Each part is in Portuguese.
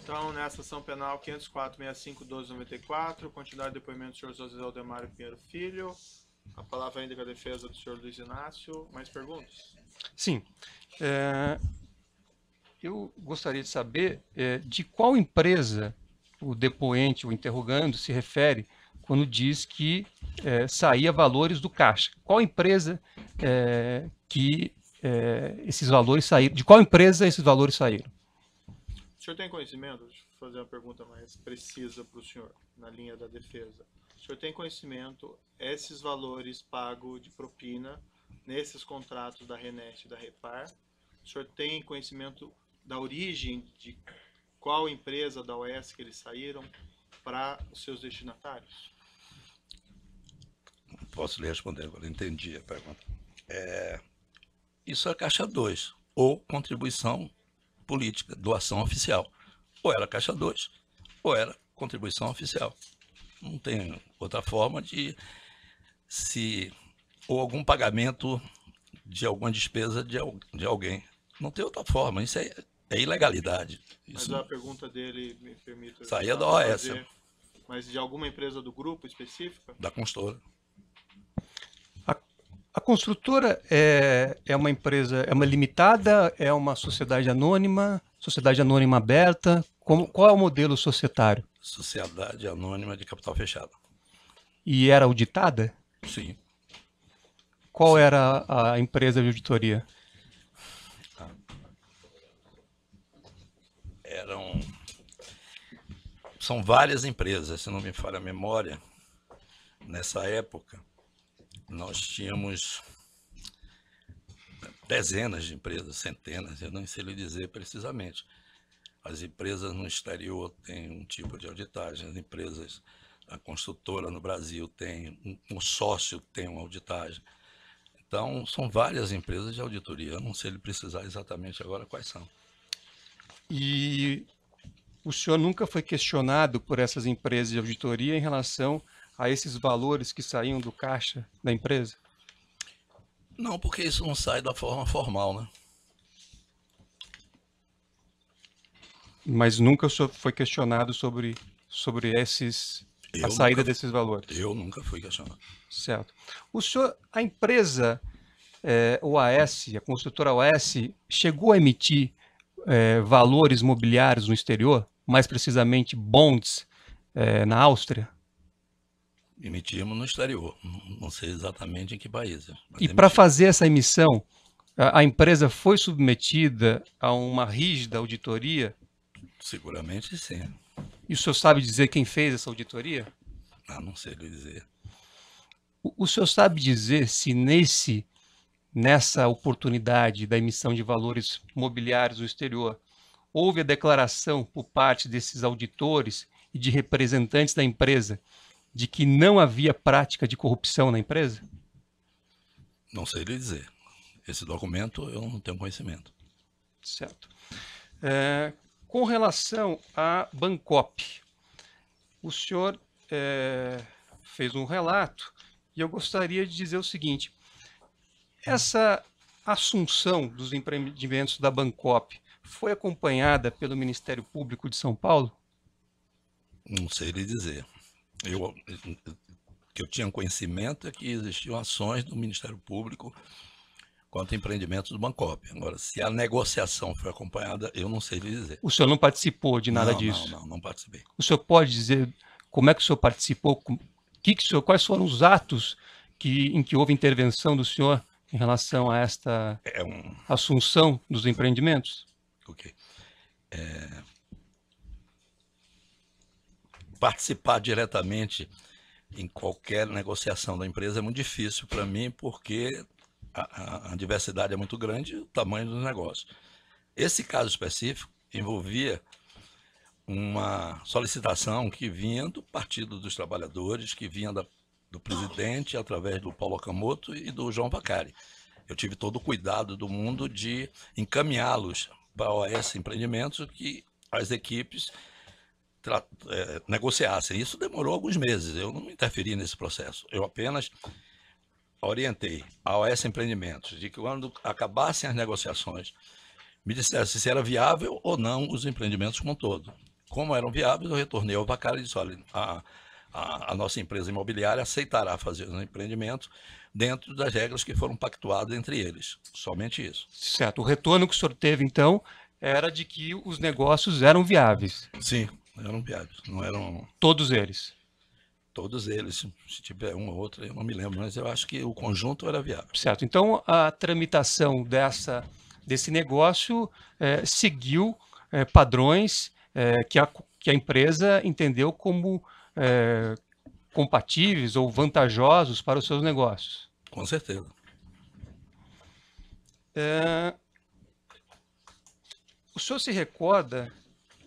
Então, nessa ação penal 504.65.12.94, continuar o depoimento do senhor José Aldemário Pinheiro Filho. A palavra ainda com a defesa do senhor Luiz Inácio. Mais perguntas? Sim. Eu gostaria de saber de qual empresa o depoente, o interrogando, se refere quando diz que saía valores do caixa. Qual empresa que esses valores saíram? De qual empresa esses valores saíram? O senhor tem conhecimento? Deixa eu fazer uma pergunta mais precisa para o senhor, na linha da defesa. O senhor tem conhecimento, esses valores pagos de propina nesses contratos da Renest e da Repar? O senhor tem conhecimento da origem de qual empresa da OAS que eles saíram para os seus destinatários? Posso lhe responder agora, entendi a pergunta. Isso é Caixa 2, ou contribuição política, doação oficial. Ou era Caixa 2, ou era contribuição oficial. Não tem outra forma ou algum pagamento de alguma despesa de alguém. Não tem outra forma, isso é ilegalidade. Mas a pergunta dele, me permite... Saía da OAS. Mas de alguma empresa do grupo específica? Da construtora. A construtora é uma empresa, é uma limitada, é uma sociedade anônima aberta? Qual é o modelo societário? Sociedade anônima de capital fechado. E era auditada? Sim. Qual era a empresa de auditoria? São várias empresas, se não me falha a memória. Nessa época, nós tínhamos dezenas de empresas, centenas, eu não sei lhe dizer precisamente. As empresas no exterior têm um tipo de auditagem, as empresas, a construtora no Brasil tem, um sócio tem uma auditagem. Então, são várias empresas de auditoria, eu não sei lhe precisar exatamente agora quais são. E o senhor nunca foi questionado por essas empresas de auditoria em relação a esses valores que saíam do caixa da empresa? Não, porque isso não sai da forma formal, né? Mas nunca o senhor foi questionado sobre a saída desses valores? Eu nunca fui questionado. Certo. O senhor, a empresa OAS, a construtora OAS, chegou a emitir valores mobiliários no exterior, mais precisamente bonds na Áustria? Emitimos no exterior, não sei exatamente em que país. E para fazer essa emissão, a empresa foi submetida a uma rígida auditoria? Seguramente sim. E o senhor sabe dizer quem fez essa auditoria? Não sei lhe dizer. O senhor sabe dizer se nessa oportunidade da emissão de valores mobiliários no exterior, houve a declaração por parte desses auditores e de representantes da empresa de que não havia prática de corrupção na empresa? Não sei lhe dizer. Esse documento eu não tenho conhecimento. Certo. Com relação à Bancop, o senhor fez um relato e eu gostaria de dizer o seguinte: essa assunção dos empreendimentos da Bancop foi acompanhada pelo Ministério Público de São Paulo? Não sei lhe dizer. Que eu tinha conhecimento é que existiam ações do Ministério Público quanto a empreendimentos do Bancop. Agora, se a negociação foi acompanhada, eu não sei lhe dizer. O senhor não participou de nada disso? Não participei. O senhor pode dizer como é que o senhor participou? Quais foram os atos em que houve intervenção do senhor em relação a esta assunção dos empreendimentos? Ok. Participar diretamente em qualquer negociação da empresa é muito difícil para mim, porque a diversidade é muito grande e o tamanho dos negócios. Esse caso específico envolvia uma solicitação que vinha do Partido dos Trabalhadores, que vinha do presidente, através do Paulo Okamoto e do João Vacari. Eu tive todo o cuidado do mundo de encaminhá-los para a OAS Empreendimentos, que as equipes negociassem. Isso demorou alguns meses, eu não interferi nesse processo. Eu apenas orientei a OAS Empreendimentos de que quando acabassem as negociações, me dissesse se era viável ou não os empreendimentos como um todo. Como eram viáveis, eu retornei ao Vaccari e disse, olha, a nossa empresa imobiliária aceitará fazer os empreendimentos dentro das regras que foram pactuadas entre eles. Somente isso. Certo. O retorno que o senhor teve, então, era de que os negócios eram viáveis. Sim, eram viáveis. Não eram Todos eles. todos eles. Se tiver uma ou outra, eu não me lembro, mas eu acho que o conjunto era viável. Certo. Então, a tramitação desse negócio seguiu padrões que a empresa entendeu como compatíveis ou vantajosos para os seus negócios. Com certeza. O senhor se recorda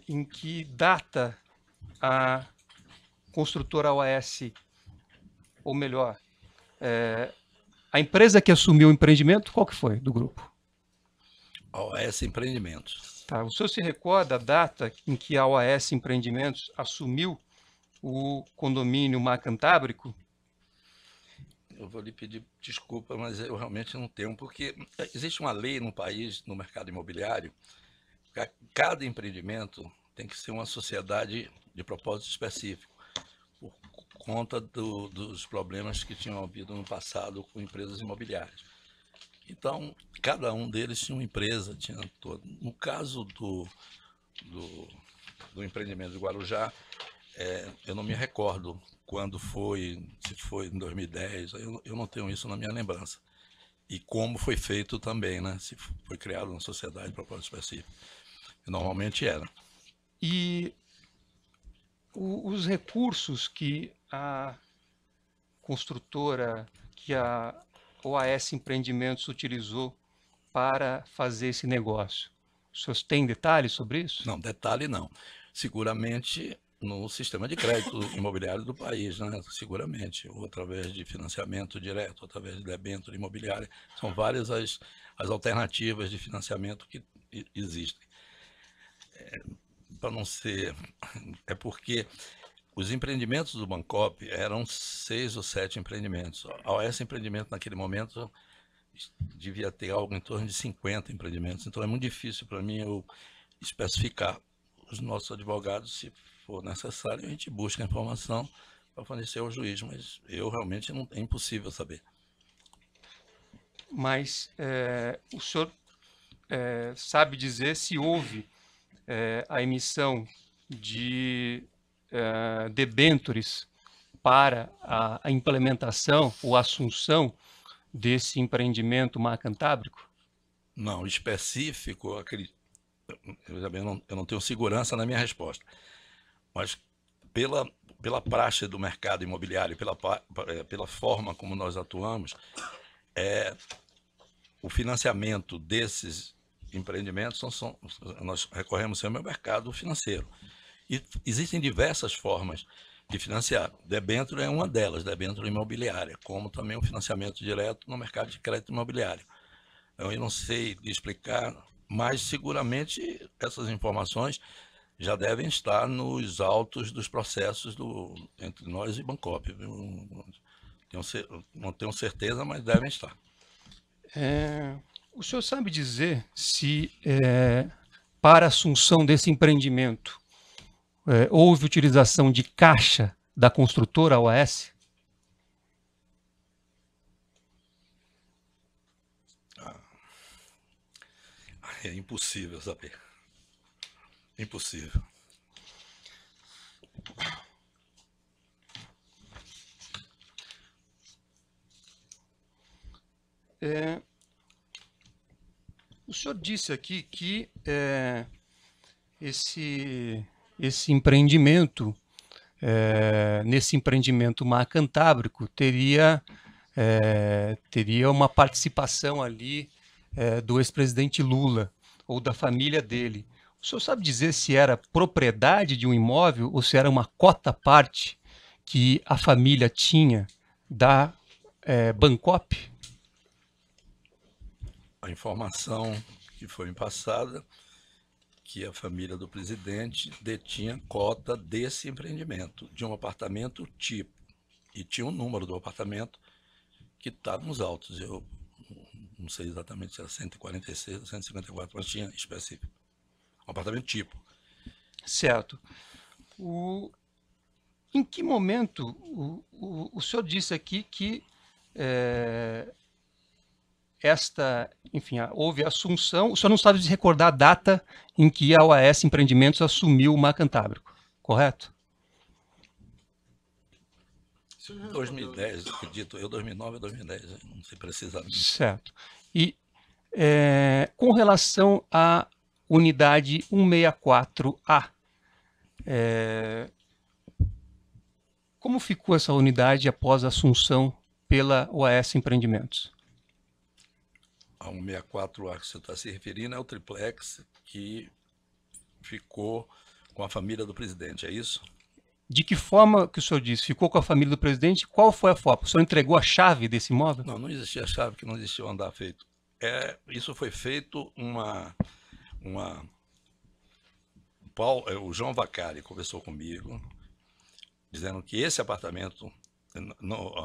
em que data a construtora OAS, ou melhor, a empresa que assumiu o empreendimento, qual que foi do grupo? A OAS Empreendimentos. Tá, o senhor se recorda a data em que a OAS Empreendimentos assumiu o condomínio Mar Cantábrico? Eu vou lhe pedir desculpa, mas eu realmente não tenho, porque existe uma lei no país, no mercado imobiliário, que cada empreendimento tem que ser uma sociedade de propósito específico, por conta dos problemas que tinham havido no passado com empresas imobiliárias. Então, cada um deles tinha uma empresa, tinha todo. No caso do empreendimento de Guarujá, eu não me recordo quando foi, se foi em 2010, eu não tenho isso na minha lembrança. E como foi feito também, né? Se foi criada uma sociedade de propósito específico. Normalmente era. E os recursos que a construtora, que a OAS Empreendimentos utilizou para fazer esse negócio, os senhores têm detalhes sobre isso? Não, detalhe não. Seguramente no sistema de crédito imobiliário do país, né? Seguramente, ou através de financiamento direto, ou através de debênture imobiliária. São várias as alternativas de financiamento que existem. Para não ser... É porque os empreendimentos do Bancop eram 6 ou 7 empreendimentos. A OAS Empreendimento, naquele momento, devia ter algo em torno de 50 empreendimentos. Então, é muito difícil para mim eu especificar. Os nossos advogados, se for necessário, a gente busca a informação para fornecer ao juiz, mas eu realmente não, é impossível saber. Mas o senhor sabe dizer se houve a emissão de debêntures para a implementação ou assunção desse empreendimento Mar Cantábrico? Não, específico, eu não tenho segurança na minha resposta, mas pela praxe do mercado imobiliário, pela forma como nós atuamos, o financiamento desses empreendimentos, nós recorremos sempre ao mercado financeiro. E existem diversas formas de financiar. Debênture é uma delas, debênture imobiliária, como também o financiamento direto no mercado de crédito imobiliário. Eu não sei explicar, mas seguramente essas informações já devem estar nos autos dos processos entre nós e Bancop. Não tenho certeza, mas devem estar. O senhor sabe dizer se para a assunção desse empreendimento houve utilização de caixa da construtora OAS? É impossível saber. Impossível. O senhor disse aqui que esse empreendimento, nesse empreendimento Mar Cantábrico, teria uma participação ali do ex-presidente Lula ou da família dele. O senhor sabe dizer se era propriedade de um imóvel ou se era uma cota-parte que a família tinha da Bancop? A informação que foi me passada que a família do presidente detinha cota desse empreendimento, de um apartamento tipo, e tinha um número do apartamento que está nos autos. Eu não sei exatamente se era 146 ou 154, mas tinha específico. Um apartamento tipo. Certo. Em que momento o senhor disse aqui que enfim, houve a assunção, o senhor não sabe se recordar a data em que a OAS Empreendimentos assumiu o Mar Cantábrico, correto? 2010, acredito eu, 2009 ou 2010, não sei precisamente. Certo. E com relação à unidade 164A, como ficou essa unidade após a assunção pela OAS Empreendimentos? A 164A que você está se referindo é o triplex que ficou com a família do presidente, é isso? De que forma que o senhor disse? Ficou com a família do presidente? Qual foi a forma? O senhor entregou a chave desse imóvel? Não, não existia chave, que não existia o andar feito. Isso foi feito o João Vacari conversou comigo, dizendo que esse apartamento,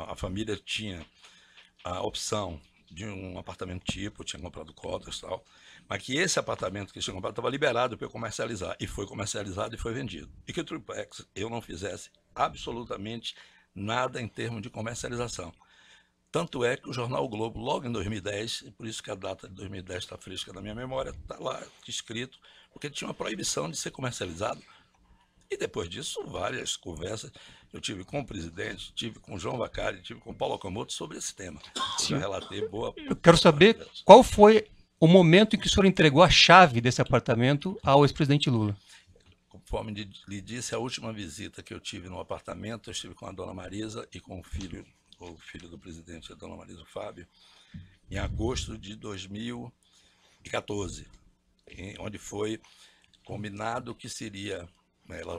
a família tinha a opção de um apartamento tipo, tinha comprado cotas e tal, mas que esse apartamento que tinha comprado estava liberado para eu comercializar, e foi comercializado e foi vendido. E que o triplex eu não fizesse absolutamente nada em termos de comercialização. Tanto é que o jornal o Globo, logo em 2010, e por isso que a data de 2010 está fresca na minha memória, está lá escrito, porque tinha uma proibição de ser comercializado. E depois disso, várias conversas eu tive com o presidente, tive com o João Vacari, tive com o Paulo Okamoto sobre esse tema. Eu já relatei boa... Eu quero saber qual foi o momento em que o senhor entregou a chave desse apartamento ao ex-presidente Lula. Conforme lhe disse, a última visita que eu tive no apartamento, eu estive com a dona Marisa e com o filho do presidente, a dona Marisa, o Fábio, em agosto de 2014, onde foi combinado que seria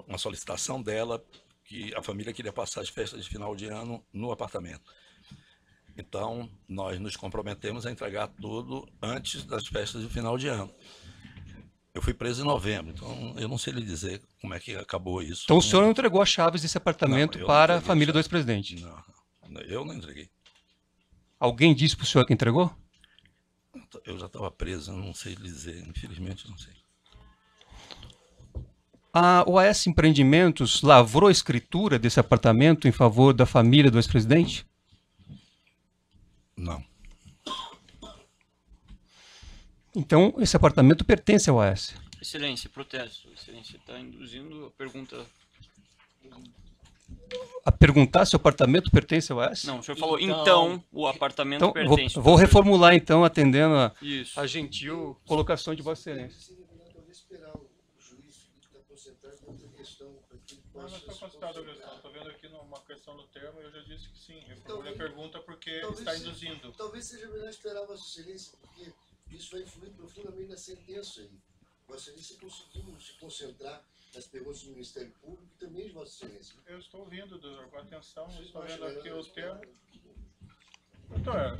uma solicitação dela, que a família queria passar as festas de final de ano no apartamento. Então, nós nos comprometemos a entregar tudo antes das festas de final de ano. Eu fui preso em novembro, então eu não sei lhe dizer como é que acabou isso. Então o senhor não entregou as chaves desse apartamento para a família do ex-presidente? Não, eu não entreguei. Alguém disse para o senhor que entregou? Eu já estava preso, eu não sei lhe dizer, infelizmente eu não sei. A OAS Empreendimentos lavrou a escritura desse apartamento em favor da família do ex-presidente? Não. Então, esse apartamento pertence ao OAS. Excelência, protesto. Excelência está induzindo a pergunta... A perguntar se o apartamento pertence ao OAS? Não, o senhor falou, então o apartamento então, pertence. Vou reformular, então, atendendo Isso. a gentil colocação de Vossa Excelência. Não estou consultado a questão, estou vendo aqui uma questão do termo e eu já disse que sim. Reformulei a pergunta porque está induzindo. Talvez seja melhor esperar Vossa Excelência, porque isso vai influir profundamente na sentença aí. Vossa Excelência conseguiu se concentrar nas perguntas do Ministério Público e também de Vossa Excelência. Eu estou ouvindo, doutor, com atenção, estou vendo aqui o termo. Doutor,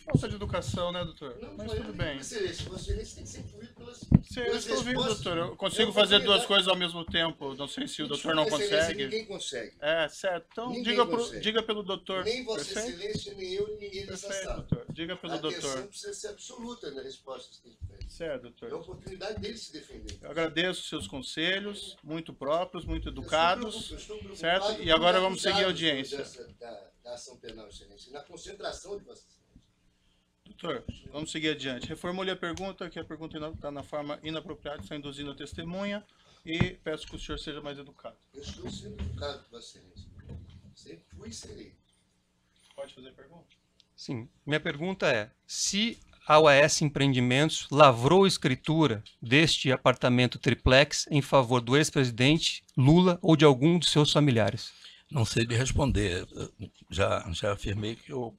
falta de educação, né, doutor? Não, mas tudo bem. Vossa Excelência tem que ser influído pelas Eu estou ouvindo, doutor. Eu consigo fazer duas coisas ao mesmo tempo. Não sei se o doutor não consegue. Ninguém consegue. Certo. Então, diga pelo doutor. Nem Vossa Excelência, nem eu, nem ninguém nessa sala. Doutor. Diga pelo doutor. A atenção precisa ser absoluta na resposta que tem que fazer. Certo, doutor. É a oportunidade dele se defender. Eu agradeço os seus conselhos, muito próprios, muito educados. Estou certo? E agora vamos seguir a audiência. Da ação penal, Excelência, na concentração de Vossa Excelência. Doutor, vamos seguir adiante. Reformule a pergunta, que a pergunta está na forma inapropriada, está induzindo a testemunha, e peço que o senhor seja mais educado. Eu estou sendo educado, Vossa Excelência. Sempre fui e serei. Pode fazer a pergunta? Sim. Minha pergunta é, se a OAS Empreendimentos lavrou escritura deste apartamento triplex em favor do ex-presidente Lula ou de algum de seus familiares? Não sei lhe responder. Já afirmei que eu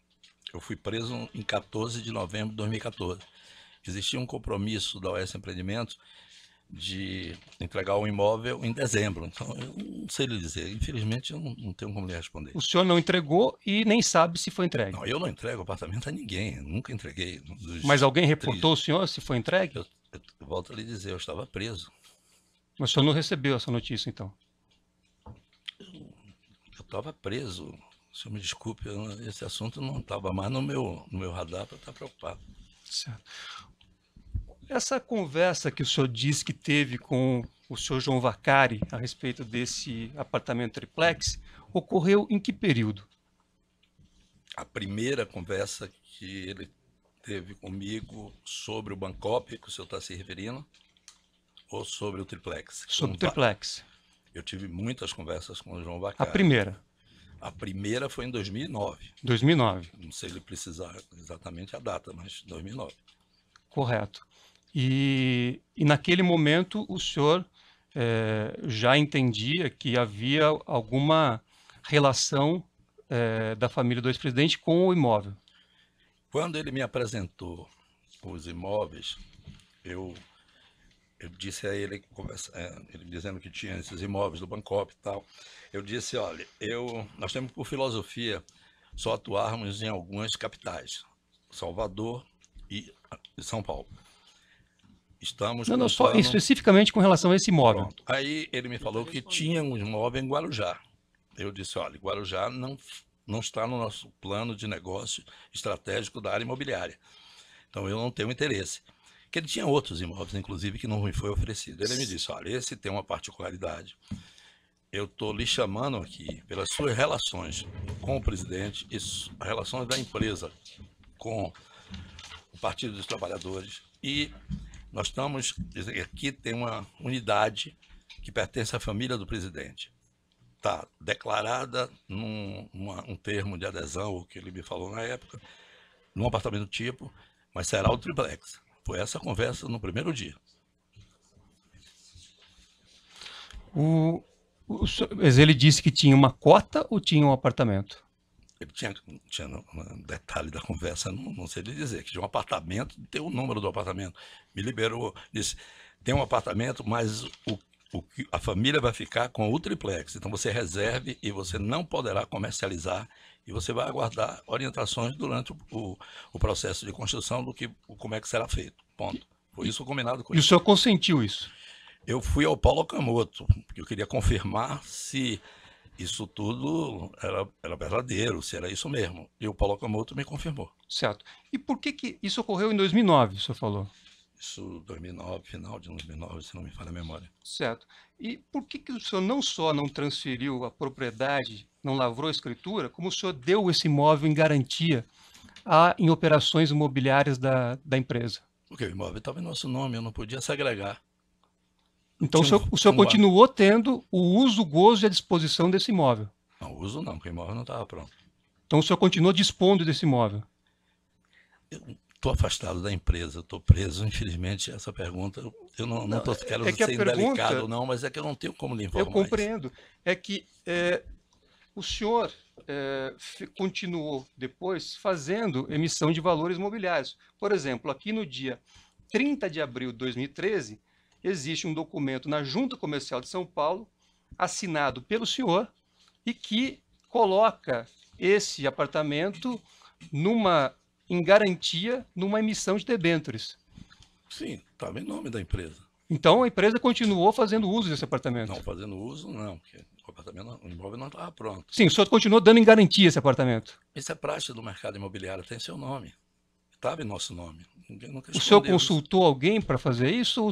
fui preso em 14 de novembro de 2014. Existia um compromisso da OAS Empreendimentos de entregar o imóvel em dezembro. Então, eu não sei lhe dizer. Infelizmente, eu não tenho como lhe responder. O senhor não entregou e nem sabe se foi entregue? Não, eu não entrego apartamento a ninguém. Eu nunca entreguei. Mas alguém reportou o senhor se foi entregue? Eu volto a lhe dizer, eu estava preso. Mas o senhor não recebeu essa notícia, então? Eu estava preso. O senhor me desculpe, esse assunto não estava mais no meu radar para estar preocupado. Certo. essa conversa que o senhor disse que teve com o senhor João Vacari a respeito desse apartamento triplex ocorreu em que período? A primeira conversa que ele teve comigo sobre o Bancop, que o senhor está se referindo, ou sobre o triplex? Sobre o triplex. Eu tive muitas conversas com o João A Vacari. primeira, A primeira foi em 2009. 2009, Não sei ele precisar exatamente a data, mas 2009. correto. E naquele momento o senhor já entendia que havia alguma relação da família do ex-presidente com o imóvel. Quando ele me apresentou os imóveis, eu disse a ele, ele dizendo que tinha esses imóveis do Bancop e tal, eu disse, olha, nós temos por filosofia só atuarmos em algumas capitais, Salvador e São Paulo. Estamos Não, com não, um só plano- especificamente com relação a esse imóvel. Pronto. Aí ele me falou que tinha um imóvel em Guarujá. Eu disse, olha, Guarujá não está no nosso plano de negócio estratégico da área imobiliária. Então eu não tenho interesse. Que ele tinha outros imóveis, inclusive, que não me foi oferecido. Ele me disse, olha, esse tem uma particularidade. Eu estou lhe chamando aqui pelas suas relações com o presidente e relações da empresa com o Partido dos Trabalhadores. E nós estamos, aqui tem uma unidade que pertence à família do presidente. Está declarada um termo de adesão, o que ele me falou na época, num apartamento tipo, mas será o triplex. Foi essa conversa no primeiro dia. Mas ele disse que tinha uma cota ou tinha um apartamento? Ele tinha um detalhe da conversa, não sei lhe dizer, que tinha um apartamento, tem o número do apartamento, me liberou, disse, tem um apartamento, mas a família vai ficar com o triplex, então você reserve e você não poderá comercializar e você vai aguardar orientações durante o processo de construção como é que será feito, ponto. Foi isso combinado com E ele. o senhor consentiu isso? Eu fui ao Paulo Okamoto, porque eu queria confirmar se isso tudo era verdadeiro, se era isso mesmo. E o Paulo Okamoto me confirmou. Certo. E por que isso ocorreu em 2009, o senhor falou? Isso 2009, final de 2009, se não me falha a memória. Certo. E por que o senhor não só não transferiu a propriedade, não lavrou a escritura, como o senhor deu esse imóvel em garantia em operações imobiliárias da empresa? Porque o imóvel estava em nosso nome, eu não podia segregar. Então o senhor continuou tendo o uso, o gozo e a disposição desse imóvel. Não, uso não, porque o imóvel não estava pronto. Então o senhor continuou dispondo desse imóvel. Estou afastado da empresa, estou preso, infelizmente, essa pergunta. Eu não quero é que a ser pergunta- indelicado, não, mas é que eu não tenho como lhe informar. Eu compreendo. É que o senhor continuou depois fazendo emissão de valores imobiliários. Por exemplo, aqui no dia 30 de abril de 2013, existe um documento na Junta Comercial de São Paulo, assinado pelo senhor, e que coloca esse apartamento em garantia numa emissão de debêntures. Sim, estava em nome da empresa. Então a empresa continuou fazendo uso desse apartamento. Não fazendo uso, não, porque o imóvel não estava pronto. Sim, o senhor continuou dando em garantia esse apartamento. Isso é praxe do mercado imobiliário, tem seu nome. Estava em nosso nome. Ninguém nunca O senhor escondeu isso. consultou alguém para fazer isso ou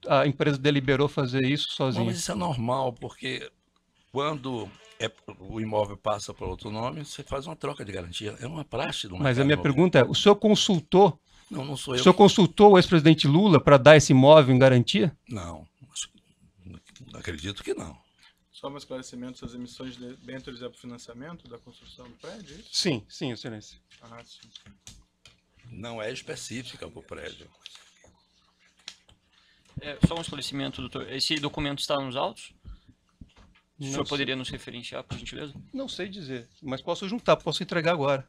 a empresa deliberou fazer isso Não, sozinha? mas isso é normal, porque quando o imóvel passa para outro nome, você faz uma troca de garantia. É uma praxe do mercado Mas a minha imobiliário. pergunta é, o senhor consultou Não sou O eu. senhor consultou o ex-presidente Lula para dar esse imóvel em garantia? Não, acredito que não. Só um esclarecimento, as emissões de debêntures é para o financiamento da construção do prédio, é isso? Sim, excelência. Ah, sim. Não é específica para o prédio. Só um esclarecimento, doutor. Esse documento está nos autos? O senhor poderia nos referenciar, por gentileza? Não sei dizer, mas posso juntar, posso entregar agora.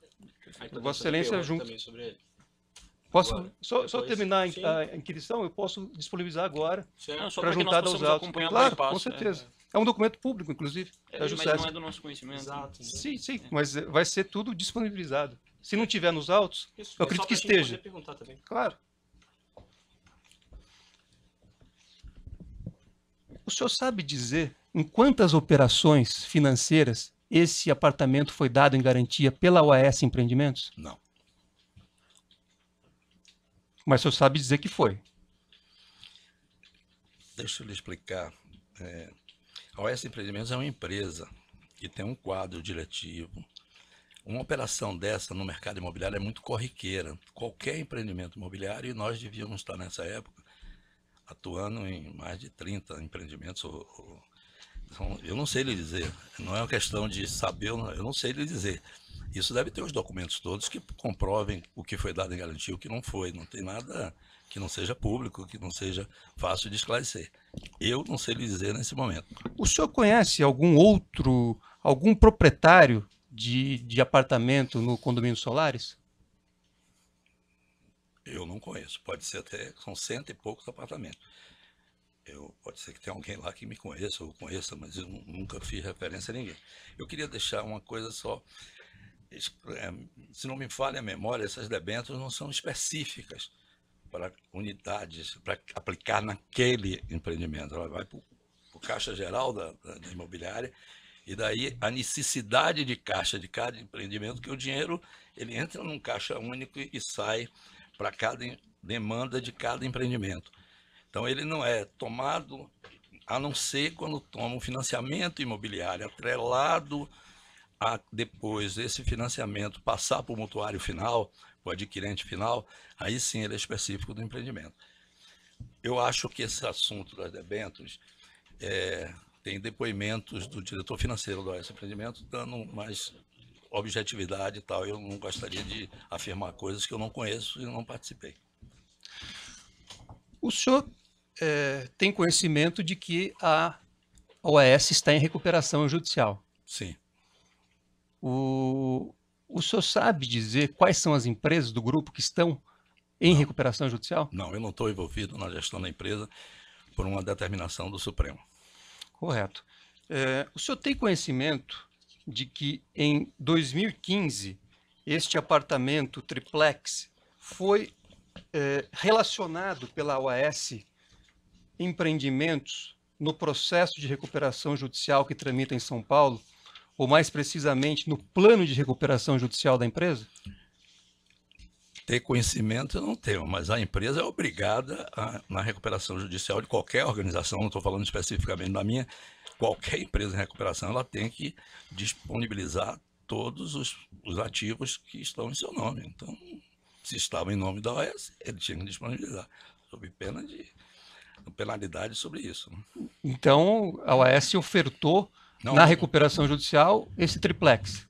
Vossa Excelência junto. Também sobre ele. Posso, Agora, só depois, terminar sim. a inquisição, eu posso disponibilizar agora Não, só para para que juntar nós aos possamos autos. acompanhar Claro, passo a com passo. certeza. É um documento público, inclusive, da Mas Juscesso. não é do nosso conhecimento. Exato. né? Sim, mas vai ser tudo disponibilizado. Se não tiver nos autos, Isso, eu é acredito só que pra gente esteja. poder perguntar também. Claro. O senhor sabe dizer em quantas operações financeiras esse apartamento foi dado em garantia pela OAS Empreendimentos? Não. Mas o senhor sabe dizer que foi. deixa eu lhe explicar. A OS Empreendimentos é uma empresa que tem um quadro diretivo. Uma operação dessa no mercado imobiliário é muito corriqueira. Qualquer empreendimento imobiliário, e nós devíamos estar nessa época atuando em mais de 30 empreendimentos. Eu não sei lhe dizer, não é uma questão de saber, eu não sei lhe dizer. Isso deve ter os documentos todos que comprovem o que foi dado em garantia e o que não foi. Não tem nada que não seja público, que não seja fácil de esclarecer. Eu não sei lhe dizer nesse momento. O senhor conhece algum proprietário de apartamento no condomínio Solaris? Eu não conheço. Pode ser até, são 100 e poucos apartamentos. Pode ser que tenha alguém lá que me conheça ou conheça, mas eu nunca fiz referência a ninguém. Eu queria deixar uma coisa só. Se não me falha a memória, essas debêntures não são específicas para unidades, para aplicar naquele empreendimento. Ela vai para o caixa geral da imobiliária, e daí a necessidade de caixa de cada empreendimento, que o dinheiro ele entra num caixa único e sai para cada demanda de cada empreendimento. Então ele não é tomado, a não ser quando toma um financiamento imobiliário atrelado a depois esse financiamento passar para o mutuário final, o adquirente final, aí sim ele é específico do empreendimento. Eu acho que esse assunto das debêntures tem depoimentos do diretor financeiro do OS Empreendimento dando mais objetividade e tal. Eu não gostaria de afirmar coisas que eu não conheço e não participei. O senhor tem conhecimento de que a OAS está em recuperação judicial? Sim. O senhor sabe dizer quais são as empresas do grupo que estão em recuperação judicial? Não, eu não estou envolvido na gestão da empresa por uma determinação do Supremo. Correto. O senhor tem conhecimento de que em 2015 este apartamento triplex foi relacionado pela OAS Empreendimentos no processo de recuperação judicial que tramita em São Paulo, ou mais precisamente no plano de recuperação judicial da empresa? Ter conhecimento eu não tenho, mas a empresa é obrigada na recuperação judicial de qualquer organização, não estou falando especificamente da minha, qualquer empresa em recuperação ela tem que disponibilizar todos os ativos que estão em seu nome. Então, se estava em nome da OAS, ele tinha que disponibilizar, sob pena de penalidade sobre isso. Então, a OAS ofertou na recuperação judicial esse triplex?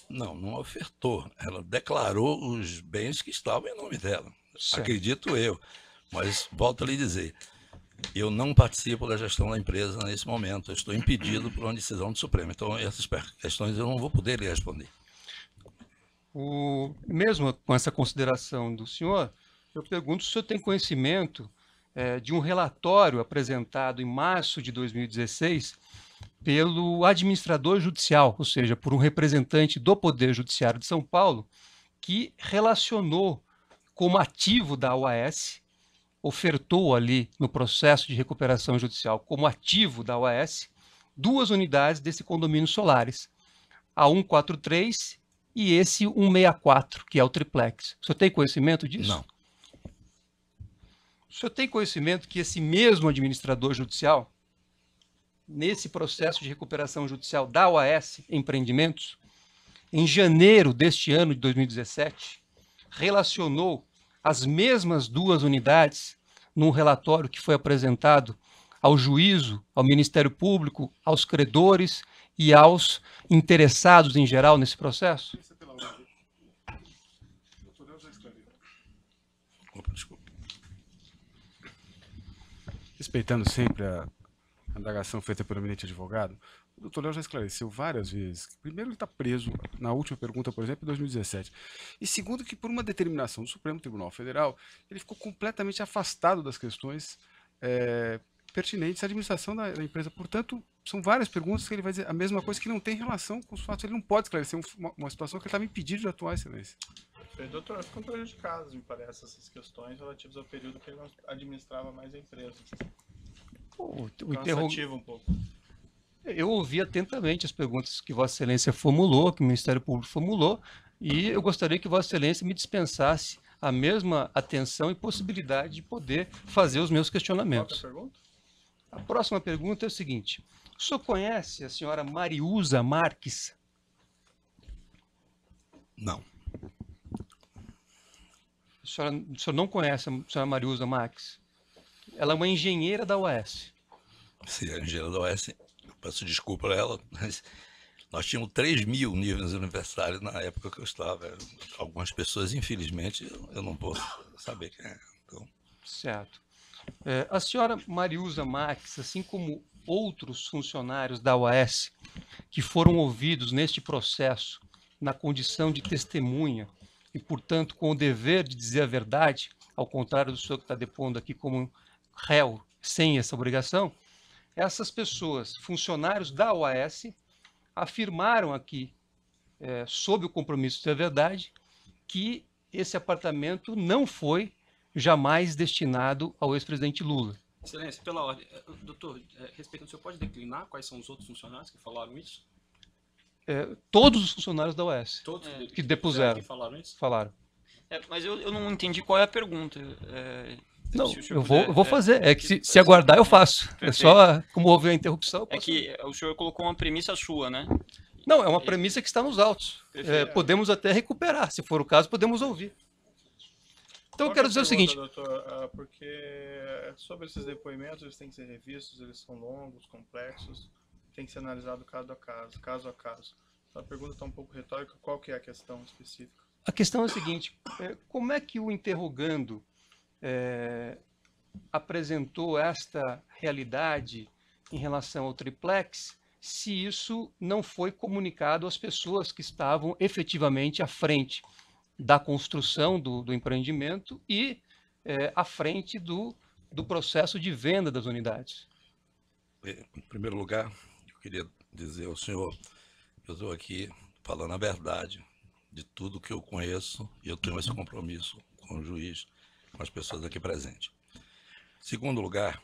Não ofertou. Ela declarou os bens que estavam em nome dela. Certo. Acredito eu. Mas, volto a lhe dizer, eu não participo da gestão da empresa nesse momento. Eu estou impedido por uma decisão do Supremo. Então, essas questões eu não vou poder lhe responder. Mesmo com essa consideração do senhor, eu pergunto se o senhor tem conhecimento de um relatório apresentado em março de 2016 pelo administrador judicial, ou seja, por um representante do Poder Judiciário de São Paulo, que relacionou como ativo da OAS, ofertou ali no processo de recuperação judicial como ativo da OAS, 2 unidades desse condomínio Solaris, a 143 e esse 164, que é o triplex. O senhor tem conhecimento disso? Não. O senhor tem conhecimento que esse mesmo administrador judicial, nesse processo de recuperação judicial da OAS Empreendimentos, em janeiro deste ano de 2017, relacionou as mesmas 2 unidades num relatório que foi apresentado ao juízo, ao Ministério Público, aos credores e aos interessados em geral nesse processo? Desculpa. Respeitando sempre a indagação feita pelo eminente advogado, o doutor Léo já esclareceu várias vezes. Primeiro, ele está preso, na última pergunta, por exemplo, em 2017. E segundo, que por uma determinação do Supremo Tribunal Federal, ele ficou completamente afastado das questões pertinentes à administração da empresa. Portanto, são várias perguntas que ele vai dizer a mesma coisa, que não tem relação com os fatos. Ele não pode esclarecer uma situação que ele estava impedido de atuar, excelência. Doutor, ficam prejudicados, me parece, essas questões relativas ao período que ele administrava mais a empresa. Cansativo um pouco. Eu ouvi atentamente as perguntas que Vossa Excelência formulou, que o Ministério Público formulou, e eu gostaria que Vossa Excelência me dispensasse a mesma atenção e possibilidade de poder fazer os meus questionamentos. Qual é a pergunta? A próxima pergunta é o seguinte: o senhor conhece a senhora Mariusa Marques? Não. O senhor não conhece a senhora Mariusa Marques? Ela é uma engenheira da UES. Se a engenheira da UES, eu peço desculpa a ela, mas nós tínhamos 3.000 níveis universitários na época que eu estava. Algumas pessoas, infelizmente, eu não posso saber quem é. Então... Certo. A senhora Mariusa Marques, assim como outros funcionários da UAS que foram ouvidos neste processo na condição de testemunha e, portanto, com o dever de dizer a verdade, ao contrário do senhor que está depondo aqui como réu sem essa obrigação, essas pessoas, funcionários da UAS, afirmaram aqui, sob o compromisso de dizer a verdade, que esse apartamento não foi jamais destinado ao ex-presidente Lula. Excelência, pela ordem. Doutor, respeitando, o senhor pode declinar quais são os outros funcionários que falaram isso? Todos os funcionários da UES Todos que depuseram. que falaram isso? Falaram. Mas eu não entendi qual é a pergunta. Não, se o senhor eu puder, vou fazer. É que se aguardar, eu faço. É só, como houve a interrupção, eu É posso que o senhor colocou uma premissa sua, né? Não, é uma premissa que está nos autos. Podemos até recuperar, se for o caso, podemos ouvir. Então eu quero dizer o seguinte. Doutor, porque sobre esses depoimentos, eles têm que ser revistos, eles são longos, complexos, tem que ser analisado caso a caso. Então a pergunta está um pouco retórica, qual que é a questão específica? A questão é a seguinte, como é que o interrogando apresentou esta realidade em relação ao triplex, se isso não foi comunicado às pessoas que estavam efetivamente à frente da construção do empreendimento e à frente do processo de venda das unidades? Em primeiro lugar, eu queria dizer ao senhor que eu estou aqui falando a verdade de tudo que eu conheço e eu tenho esse compromisso com o juiz, com as pessoas aqui presentes. Segundo lugar,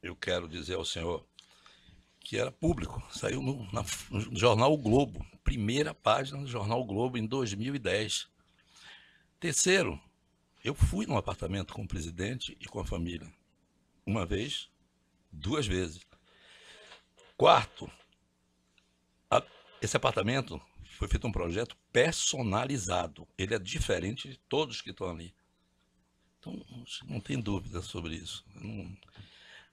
eu quero dizer ao senhor que era público, saiu no jornal O Globo, primeira página do jornal O Globo em 2010. Terceiro, eu fui num apartamento com o presidente e com a família. Uma vez, 2 vezes. Quarto, esse apartamento foi feito um projeto personalizado. Ele é diferente de todos que estão ali. Então, não tem dúvida sobre isso.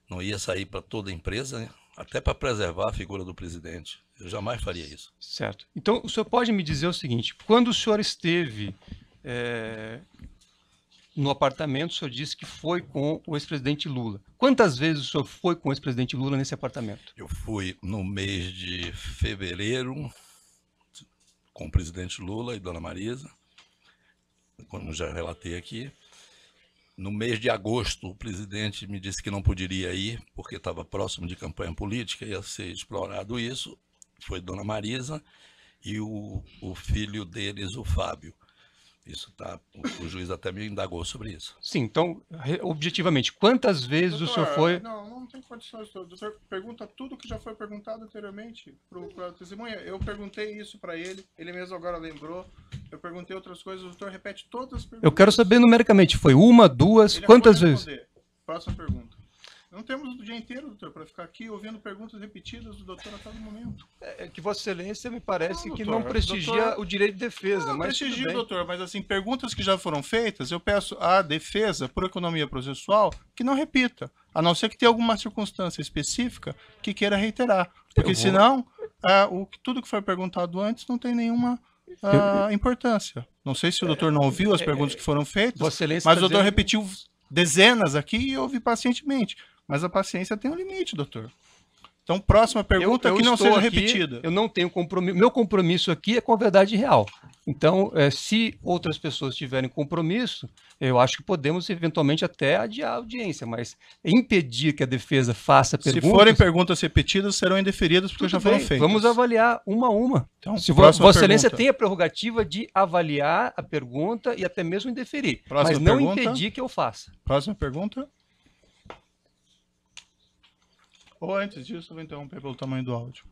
Não ia sair para toda a empresa, né? Até para preservar a figura do presidente. Eu jamais faria isso. Certo. Então, o senhor pode me dizer o seguinte, quando o senhor esteve no apartamento, o senhor disse que foi com o ex-presidente Lula. Quantas vezes o senhor foi com o ex-presidente Lula nesse apartamento? Eu fui no mês de fevereiro com o presidente Lula e Dona Marisa, como já relatei aqui. No mês de agosto, o presidente me disse que não poderia ir, porque estava próximo de campanha política, ia ser explorado isso. Foi Dona Marisa e o filho deles, o Fábio. Isso tá, o juiz até me indagou sobre isso. Sim, então, objetivamente, quantas vezes Doutor, o senhor foi... Não tem condições. O doutor pergunta tudo que já foi perguntado anteriormente para a testemunha. Eu perguntei isso para ele mesmo agora lembrou. Eu perguntei outras coisas, o doutor repete todas as perguntas. Eu quero saber numericamente, foi uma, duas, Ele quantas acabou de vezes? responder. Próxima pergunta. Não temos o dia inteiro, doutor, para ficar aqui ouvindo perguntas repetidas do doutor a todo momento. É que Vossa Excelência me parece Não, que doutor, não prestigia doutor- o direito de defesa, Não, mas tudo prestigio, bem. doutor, mas assim, perguntas que já foram feitas, eu peço à defesa, por economia processual, que não repita, a não ser que tenha alguma circunstância específica que queira reiterar. Porque senão, tudo que foi perguntado antes não tem nenhuma importância. Não sei se o doutor não ouviu as perguntas que foram feitas, Vossa Excelência mas tá o doutor dizendo- repetiu dezenas aqui e eu ouvi pacientemente. Mas a paciência tem um limite, doutor. Então, próxima pergunta que não estou seja aqui, repetida. Eu não tenho compromisso. Meu compromisso aqui é com a verdade real. Então, se outras pessoas tiverem compromisso, eu acho que podemos eventualmente até adiar a audiência, mas impedir que a defesa faça perguntas... Se forem perguntas repetidas, serão indeferidas porque tudo já foram bem, feitas. vamos avaliar uma a uma. Então, Se próxima Vossa Excelência pergunta. tem a prerrogativa de avaliar a pergunta e até mesmo indeferir, Próxima mas não pergunta. impedir que eu faça. Próxima pergunta. Ou antes disso, eu vou interromper pelo tamanho do áudio.